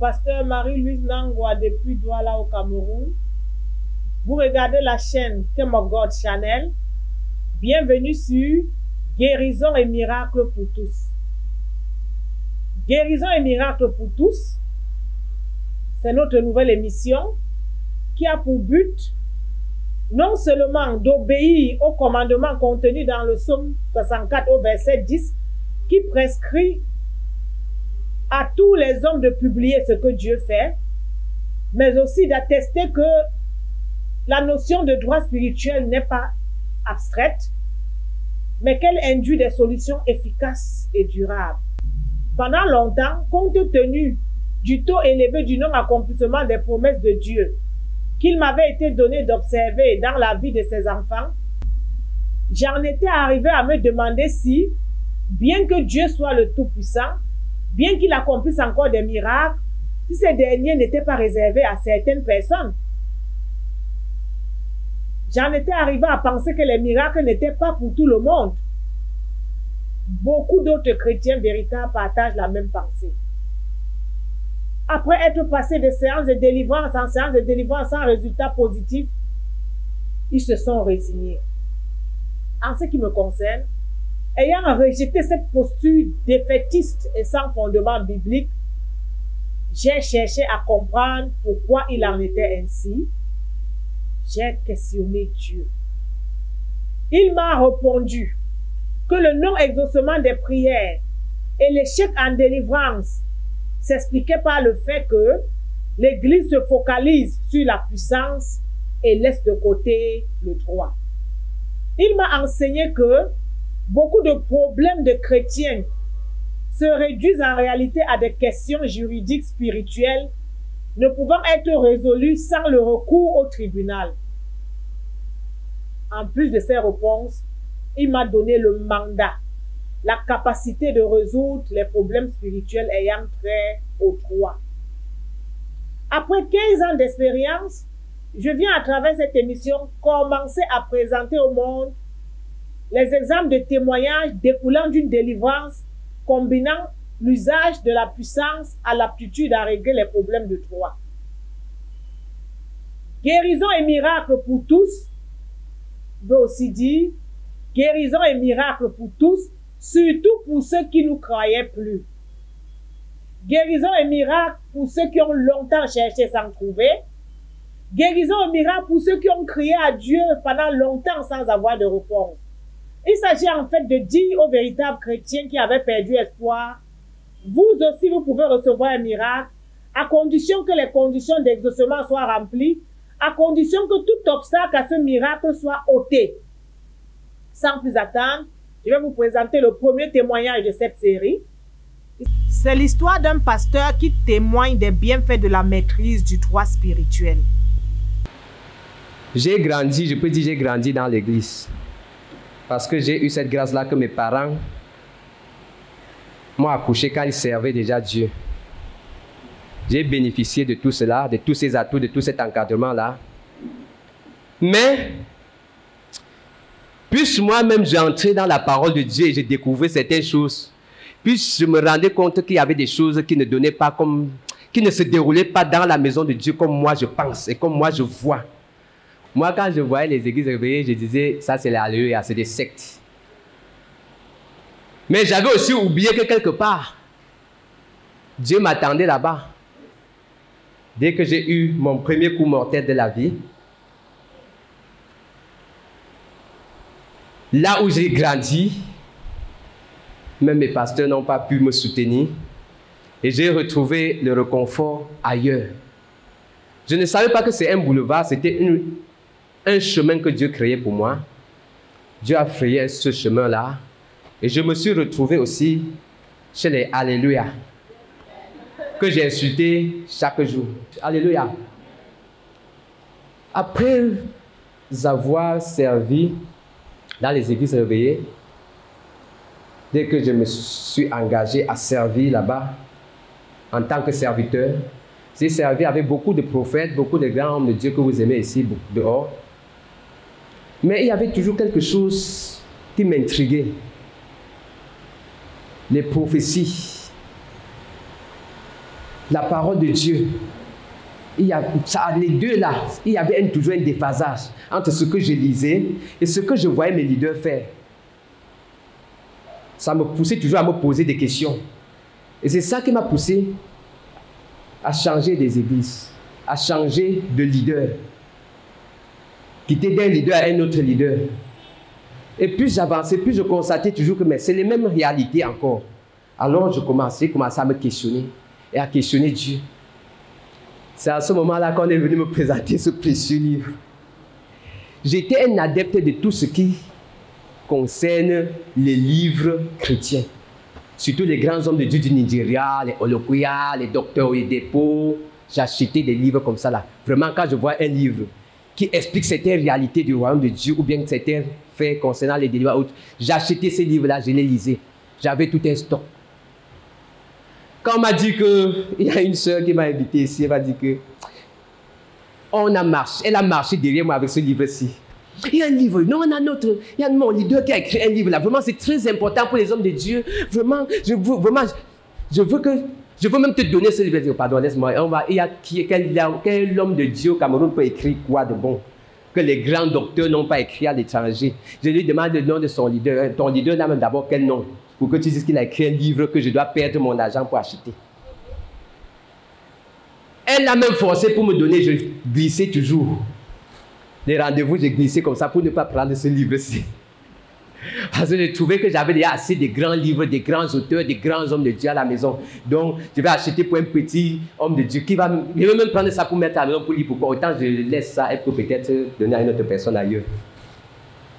pasteur Marie-Louise Nangwa depuis Douala au Cameroun. Vous regardez la chaîne Theme of God Channel. Bienvenue sur Guérison et miracles pour tous. Guérison et miracles pour tous, c'est notre nouvelle émission qui a pour but non seulement d'obéir au commandement contenu dans le psaume 64 au verset 10 qui prescrit à tous les hommes de publier ce que Dieu fait, mais aussi d'attester que la notion de droit spirituel n'est pas abstraite, mais qu'elle induit des solutions efficaces et durables. Pendant longtemps, compte tenu du taux élevé du non-accomplissement des promesses de Dieu qu'il m'avait été donné d'observer dans la vie de ses enfants, j'en étais arrivé à me demander si, bien que Dieu soit le Tout-Puissant, bien qu'il accomplisse encore des miracles, si ces derniers n'étaient pas réservés à certaines personnes. J'en étais arrivé à penser que les miracles n'étaient pas pour tout le monde. Beaucoup d'autres chrétiens véritables partagent la même pensée. Après être passé de séance de délivrance en séance de délivrance sans résultat positif, ils se sont résignés. En ce qui me concerne, ayant rejeté cette posture défaitiste et sans fondement biblique, j'ai cherché à comprendre pourquoi il en était ainsi. J'ai questionné Dieu. Il m'a répondu que le non-exaucement des prières et l'échec en délivrance s'expliquait par le fait que l'Église se focalise sur la puissance et laisse de côté le droit. Il m'a enseigné que beaucoup de problèmes de chrétiens se réduisent en réalité à des questions juridiques spirituelles ne pouvant être résolus sans le recours au tribunal. En plus de ces réponses, il m'a donné le mandat, la capacité de résoudre les problèmes spirituels ayant trait au droit. Après 15 ans d'expérience, je viens à travers cette émission commencer à présenter au monde les exemples de témoignages découlant d'une délivrance combinant l'usage de la puissance à l'aptitude à régler les problèmes de droit. Guérison et miracle pour tous veut aussi dire guérison et miracle pour tous, surtout pour ceux qui ne croyaient plus. Guérison et miracle pour ceux qui ont longtemps cherché sans trouver. Guérison et miracle pour ceux qui ont crié à Dieu pendant longtemps sans avoir de réponse. Il s'agit en fait de dire aux véritables chrétiens qui avaient perdu espoir, vous aussi vous pouvez recevoir un miracle, à condition que les conditions d'exaucement soient remplies, à condition que tout obstacle à ce miracle soit ôté. Sans plus attendre, je vais vous présenter le premier témoignage de cette série. C'est l'histoire d'un pasteur qui témoigne des bienfaits de la maîtrise du droit spirituel. J'ai grandi, je peux dire j'ai grandi dans l'église. Parce que j'ai eu cette grâce-là que mes parents m'ont accouché quand ils servaient déjà Dieu. J'ai bénéficié de tout cela, de tous ces atouts, de tout cet encadrement-là. Mais, puis moi-même j'entrais dans la parole de Dieu et j'ai découvert certaines choses. Puis je me rendais compte qu'il y avait des choses qui ne donnaient pas comme, qui ne se déroulaient pas dans la maison de Dieu comme moi je pense et comme moi je vois. Moi, quand je voyais les églises réveillées, je disais, ça c'est l'alléluia, c'est des sectes. Mais j'avais aussi oublié que quelque part, Dieu m'attendait là-bas. Dès que j'ai eu mon premier coup mortel de la vie, là où j'ai grandi, même mes pasteurs n'ont pas pu me soutenir et j'ai retrouvé le réconfort ailleurs. Je ne savais pas que c'est un boulevard, c'était un chemin que Dieu créait pour moi. Dieu a frayé ce chemin-là et je me suis retrouvé aussi chez les Alléluia que j'ai insulté chaque jour. Alléluia. Après avoir servi dans les églises réveillées, dès que je me suis engagé à servir là-bas en tant que serviteur, j'ai servi avec beaucoup de prophètes, beaucoup de grands hommes de Dieu que vous aimez ici, dehors. Mais il y avait toujours quelque chose qui m'intriguait. Les prophéties. la parole de Dieu, il y a, ça, les deux là, il y avait toujours un déphasage entre ce que je lisais et ce que je voyais mes leaders faire. Ça me poussait toujours à me poser des questions. Et c'est ça qui m'a poussé à changer des églises, à changer de leader, quitter d'un leader à un autre leader. Et plus j'avançais, plus je constatais toujours que c'est les mêmes réalités encore. Alors je commençais à me questionner et à questionner Dieu. C'est à ce moment-là qu'on est venu me présenter ce précieux livre. J'étais un adepte de tout ce qui concerne les livres chrétiens. Surtout les grands hommes de Dieu du Nigeria, les Olokuya, les docteurs Oyedepo. J'achetais des livres comme ça là. Vraiment, quand je vois un livre qui explique certaines réalités du royaume de Dieu ou bien certains faits concernant les délits autres, j'achetais ces livres-là, je les lisais. J'avais tout un stock. Quand on m'a dit que, il y a une sœur qui m'a invité ici, elle m'a dit que elle a marché derrière moi avec ce livre-ci. Il y a un livre, non, on a notre, il y a mon leader qui a écrit un livre là. Vraiment, c'est très important pour les hommes de Dieu. Vraiment, je veux même te donner ce livre. Je dis, pardon, laisse-moi. Quel homme de Dieu au Cameroun peut écrire quoi de bon que les grands docteurs n'ont pas écrit à l'étranger? Je lui demande le nom de son leader. Ton leader n'a même d'abord quel nom? Pour que tu dises qu'il a écrit un livre que je dois perdre mon argent pour acheter. Elle l'a même forcé pour me donner, je glissais toujours. Les rendez-vous, j'ai glissé comme ça pour ne pas prendre ce livre-ci. Parce que j'ai trouvé que j'avais déjà assez de grands livres, des grands auteurs, des grands hommes de Dieu à la maison. Donc, je vais acheter pour un petit homme de Dieu qui va même prendre ça pour mettre à la maison pour lire. Pourquoi? Autant je laisse ça, elle peut peut-être donner à une autre personne ailleurs.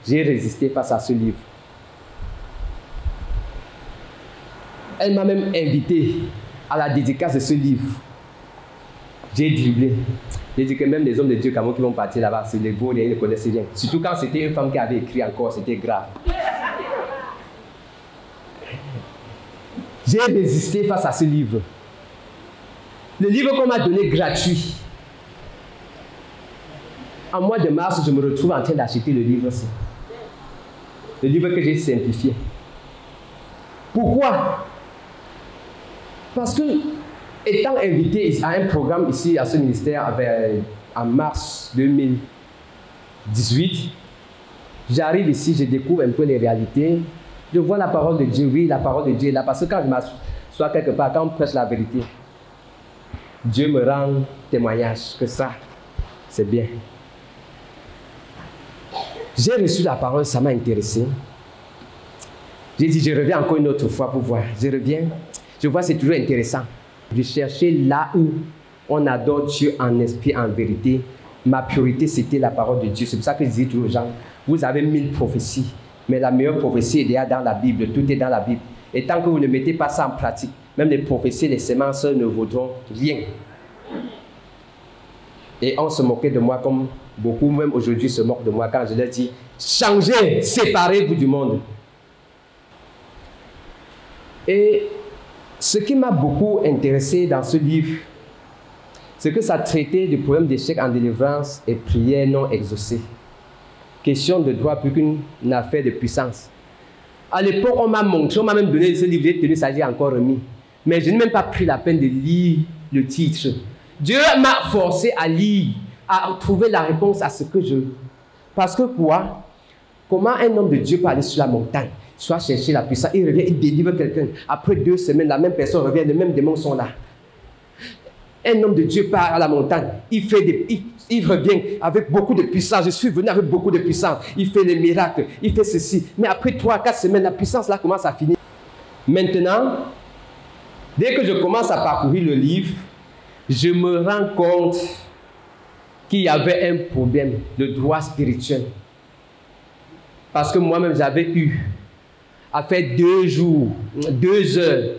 J'ai résisté face à ce livre. Elle m'a même invité à la dédicace de ce livre. J'ai dribblé. J'ai dit que même les hommes de Dieu qui vont partir là-bas, c'est les beaux, ils ne connaissaient rien. Surtout quand c'était une femme qui avait écrit encore, c'était grave. J'ai résisté face à ce livre. Le livre qu'on m'a donné gratuit. En mois de mars, je me retrouve en train d'acheter le livre-ci. Le livre que j'ai simplifié. Pourquoi? Parce que, étant invité à un programme ici, à ce ministère, en mars 2018, j'arrive ici, je découvre un peu les réalités. Je vois la parole de Dieu, oui, la parole de Dieu est là. Parce que quand je m'assois quelque part, quand on prêche la vérité, Dieu me rend témoignage que ça, c'est bien. J'ai reçu la parole, ça m'a intéressé. J'ai dit, je reviens encore une autre fois pour voir. Je reviens, je vois, c'est toujours intéressant. Je cherchais là où on adore Dieu en esprit, en vérité. Ma priorité, c'était la parole de Dieu. C'est pour ça que je dis toujours aux gens, vous avez 1000 prophéties, mais la meilleure prophétie est déjà dans la Bible. Tout est dans la Bible. Et tant que vous ne mettez pas ça en pratique, même les prophéties, les semences ne vaudront rien. Et on se moquait de moi comme beaucoup, même aujourd'hui, se moquent de moi quand je leur dis, changez, séparez-vous du monde. Et ce qui m'a beaucoup intéressé dans ce livre, c'est que ça traitait du problème d'échec en délivrance et prière non exaucée. Question de droit plus qu'une affaire de puissance. À l'époque, on m'a montré, on m'a même donné ce livre, j'ai tenu ça, j'ai encore remis. Mais je n'ai même pas pris la peine de lire le titre. Dieu m'a forcé à lire, à trouver la réponse à ce que je... Parce que quoi? Comment un homme de Dieu peut aller sur la montagne, soit chercher la puissance, il revient, il délivre quelqu'un. Après 2 semaines, la même personne revient, les mêmes démons sont là. Un homme de Dieu part à la montagne, il revient avec beaucoup de puissance. Je suis venu avec beaucoup de puissance. Il fait les miracles, il fait ceci. Mais après 3-4 semaines, la puissance là commence à finir. Maintenant, dès que je commence à parcourir le livre, je me rends compte qu'il y avait un problème de droit spirituel. Parce que moi-même, j'avais eu à faire 2 jours, 2 heures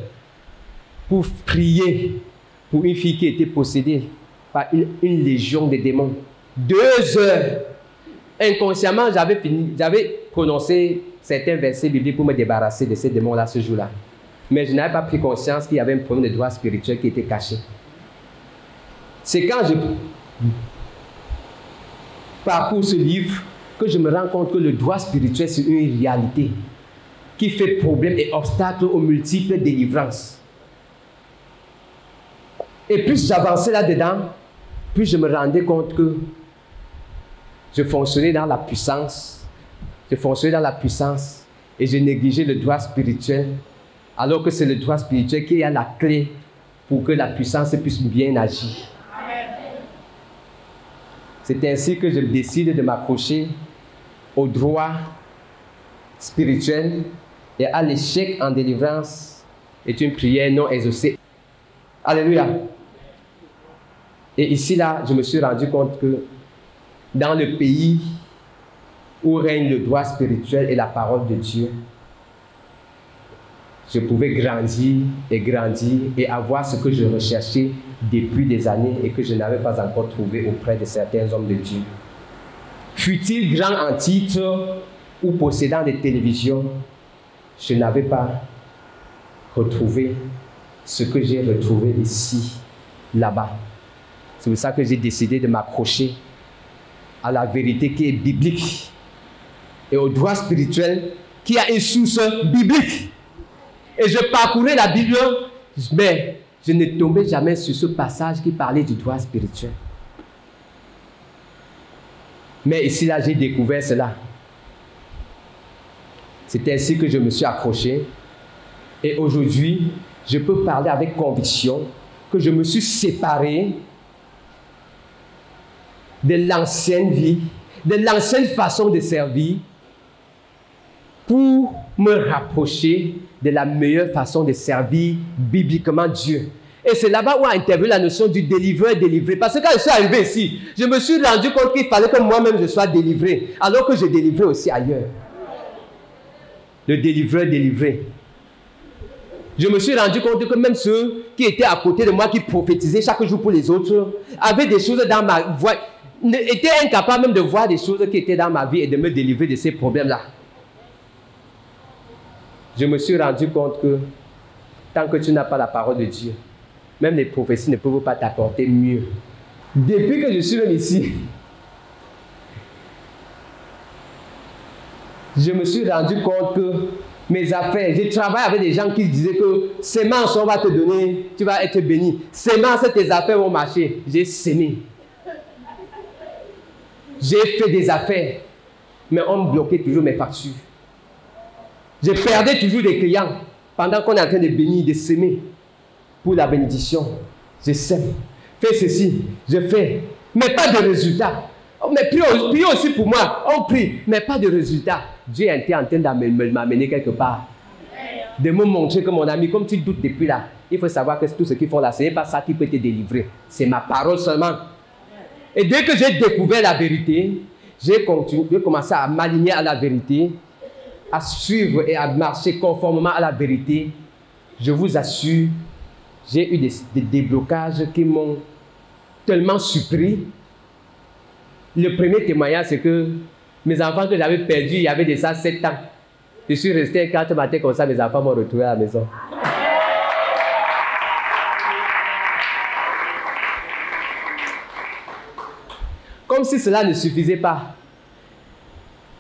pour prier pour une fille qui était possédée par une légion de démons. 2 heures. Inconsciemment, j'avais prononcé certains versets bibliques pour me débarrasser de ces démons-là ce jour-là. Mais je n'avais pas pris conscience qu'il y avait un problème de droit spirituel qui était caché. C'est quand je parcours ce livre que je me rends compte que le droit spirituel, c'est une réalité qui fait problème et obstacle aux multiples délivrances. Et plus j'avançais là-dedans, plus je me rendais compte que je fonctionnais dans la puissance. Je fonctionnais dans la puissance et je négligeais le droit spirituel, alors que c'est le droit spirituel qui a la clé pour que la puissance puisse bien agir. C'est ainsi que je décide de m'accrocher au droit spirituel et à l'échec en délivrance est une prière non exaucée. Alléluia. Et ici, là, je me suis rendu compte que dans le pays où règne le droit spirituel et la parole de Dieu, je pouvais grandir et avoir ce que je recherchais depuis des années et que je n'avais pas encore trouvé auprès de certains hommes de Dieu. Fût-il grand en titre ou possédant des télévisions, je n'avais pas retrouvé ce que j'ai retrouvé ici, là-bas. C'est pour ça que j'ai décidé de m'accrocher à la vérité qui est biblique et au droit spirituel qui a une source biblique. Et je parcourais la Bible, mais je ne tombais jamais sur ce passage qui parlait du droit spirituel. Mais ici, là, j'ai découvert cela. C'est ainsi que je me suis accroché. Et aujourd'hui, je peux parler avec conviction que je me suis séparé de l'ancienne vie, de l'ancienne façon de servir, pour me rapprocher de la meilleure façon de servir bibliquement Dieu. Et c'est là-bas où a intervenu la notion du délivreur délivré. Parce que quand je suis arrivé ici, je me suis rendu compte qu'il fallait que moi-même je sois délivré, alors que je délivrais aussi ailleurs. Le délivreur délivré. Je me suis rendu compte que même ceux qui étaient à côté de moi, qui prophétisaient chaque jour pour les autres, avaient des choses dans ma vie, étaient incapables même de voir des choses qui étaient dans ma vie et de me délivrer de ces problèmes-là. Je me suis rendu compte que tant que tu n'as pas la parole de Dieu, même les prophéties ne peuvent pas t'apporter mieux. Depuis que je suis venu ici, je me suis rendu compte que mes affaires, je travaille avec des gens qui disaient que sémence, on va te donner, tu vas être béni. Sémence, tes affaires vont marcher. J'ai sémé. J'ai fait des affaires, mais on me bloquait toujours mes factures. Je perdais toujours des clients pendant qu'on est en train de bénir, de s'aimer pour la bénédiction. Je sème. Fais ceci, je fais, mais pas de résultat. Mais prie aussi pour moi. On prie, mais pas de résultat. Dieu était en train de m'amener quelque part. De me montrer que mon ami, comme tu doutes depuis là, il faut savoir que tout ce qu'ils font là, ce n'est pas ça qui peut te délivrer. C'est ma parole seulement. Et dès que j'ai découvert la vérité, j'ai commencé à m'aligner à la vérité, à suivre et à marcher conformément à la vérité. Je vous assure, j'ai eu des déblocages qui m'ont tellement surpris. Le premier témoignage, c'est que mes enfants que j'avais perdus, il y avait déjà 7 ans. Je suis resté 4 matins comme ça, mes enfants m'ont retrouvé à la maison. Comme si cela ne suffisait pas.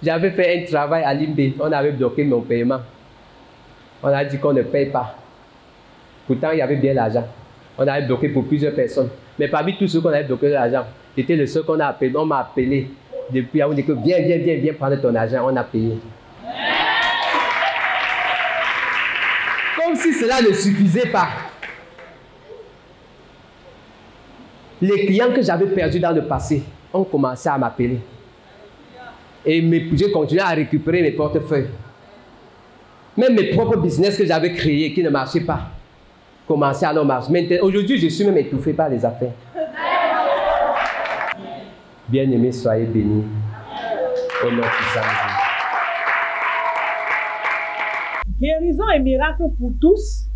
J'avais fait un travail à Limbe, on avait bloqué mon paiement. On a dit qu'on ne paye pas. Pourtant, il y avait bien l'argent. On avait bloqué pour plusieurs personnes. Mais parmi tous ceux qu'on avait bloqué l'argent, j'étais le seul qu'on a appelé. On m'a appelé depuis, on dit que viens prendre ton argent, on a payé. Comme si cela ne suffisait pas. Les clients que j'avais perdus dans le passé ont commencé à m'appeler. Et j'ai continué à récupérer mes portefeuilles. Même mes propres business que j'avais créés qui ne marchaient pas commençaient à non marcher. Aujourd'hui, je suis même étouffé par les affaires. Bien-aimés, soyez bénis. Au nom de Jésus. Guérison et miracle pour tous,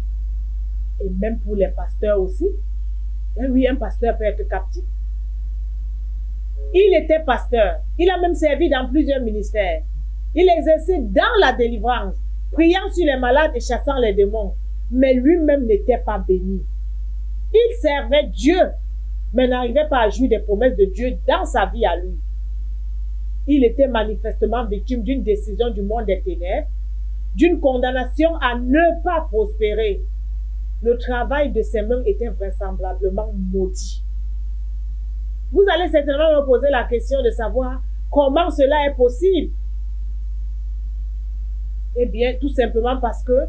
et même pour les pasteurs aussi. Et oui, un pasteur peut être captif. Il était pasteur. Il a même servi dans plusieurs ministères. Il exerçait dans la délivrance, priant sur les malades et chassant les démons. Mais lui-même n'était pas béni. Il servait Dieu, mais n'arrivait pas à jouir des promesses de Dieu dans sa vie à lui. Il était manifestement victime d'une décision du monde des ténèbres, d'une condamnation à ne pas prospérer. le travail de ses mains était vraisemblablement maudit. Vous allez certainement me poser la question de savoir comment cela est possible. Eh bien, tout simplement parce que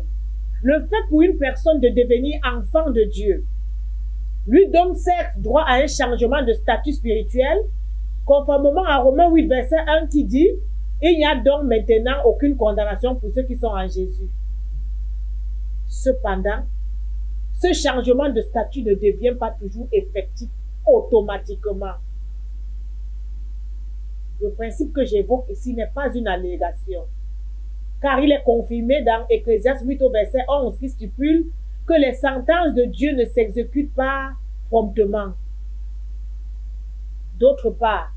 le fait pour une personne de devenir enfant de Dieu lui donne certes droit à un changement de statut spirituel, conformément à Romains 8, verset 1 qui dit « Il n'y a donc maintenant aucune condamnation pour ceux qui sont en Jésus. » Cependant, ce changement de statut ne devient pas toujours effectif automatiquement. Le principe que j'évoque ici n'est pas une allégation, car il est confirmé dans Ecclésiaste 8 au verset 11 qui stipule que les sentences de Dieu ne s'exécutent pas promptement. D'autre part,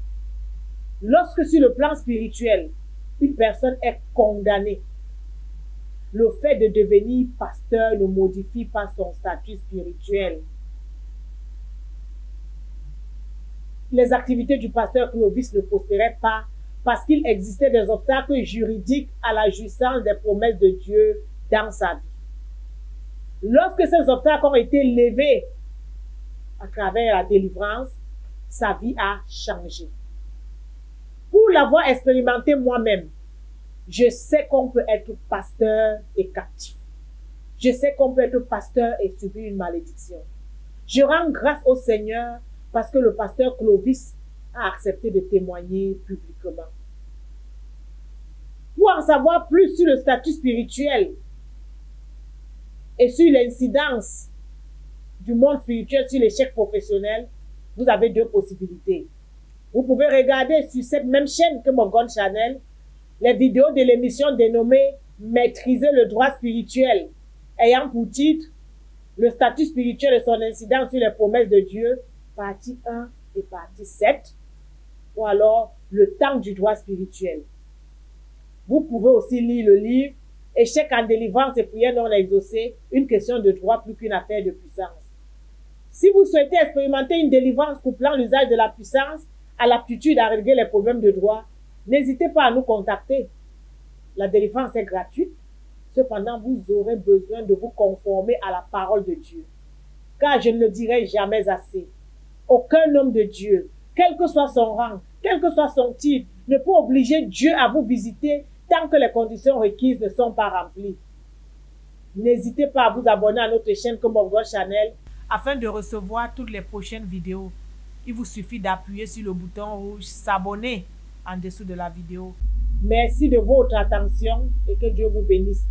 lorsque sur le plan spirituel, une personne est condamnée, le fait de devenir pasteur ne modifie pas son statut spirituel. Les activités du pasteur Clovis ne prospéraient pas parce qu'il existait des obstacles juridiques à la jouissance des promesses de Dieu dans sa vie. Lorsque ces obstacles ont été levés à travers la délivrance, sa vie a changé. Pour l'avoir expérimenté moi-même, je sais qu'on peut être pasteur et captif. Je sais qu'on peut être pasteur et subir une malédiction. Je rends grâce au Seigneur parce que le pasteur Clovis a accepté de témoigner publiquement. Pour en savoir plus sur le statut spirituel et sur l'incidence du monde spirituel sur l'échec professionnel, vous avez deux possibilités. Vous pouvez regarder sur cette même chaîne que Morgan Channel les vidéos de l'émission dénommée « Maîtriser le droit spirituel » ayant pour titre « Le statut spirituel et son incidence sur les promesses de Dieu » partie 1 et partie 7, ou alors « Le temps du droit spirituel ». Vous pouvez aussi lire le livre « Échec en délivrance et prière non exaucée, une question de droit plus qu'une affaire de puissance ». Si vous souhaitez expérimenter une délivrance couplant l'usage de la puissance à l'aptitude à régler les problèmes de droit, n'hésitez pas à nous contacter. La délivrance est gratuite. Cependant, vous aurez besoin de vous conformer à la parole de Dieu. Car je ne le dirai jamais assez. Aucun homme de Dieu, quel que soit son rang, quel que soit son titre, ne peut obliger Dieu à vous visiter tant que les conditions requises ne sont pas remplies. N'hésitez pas à vous abonner à notre chaîne comme Morgan Channel afin de recevoir toutes les prochaines vidéos. Il vous suffit d'appuyer sur le bouton rouge « S'abonner » en dessous de la vidéo. Merci de votre attention et que Dieu vous bénisse.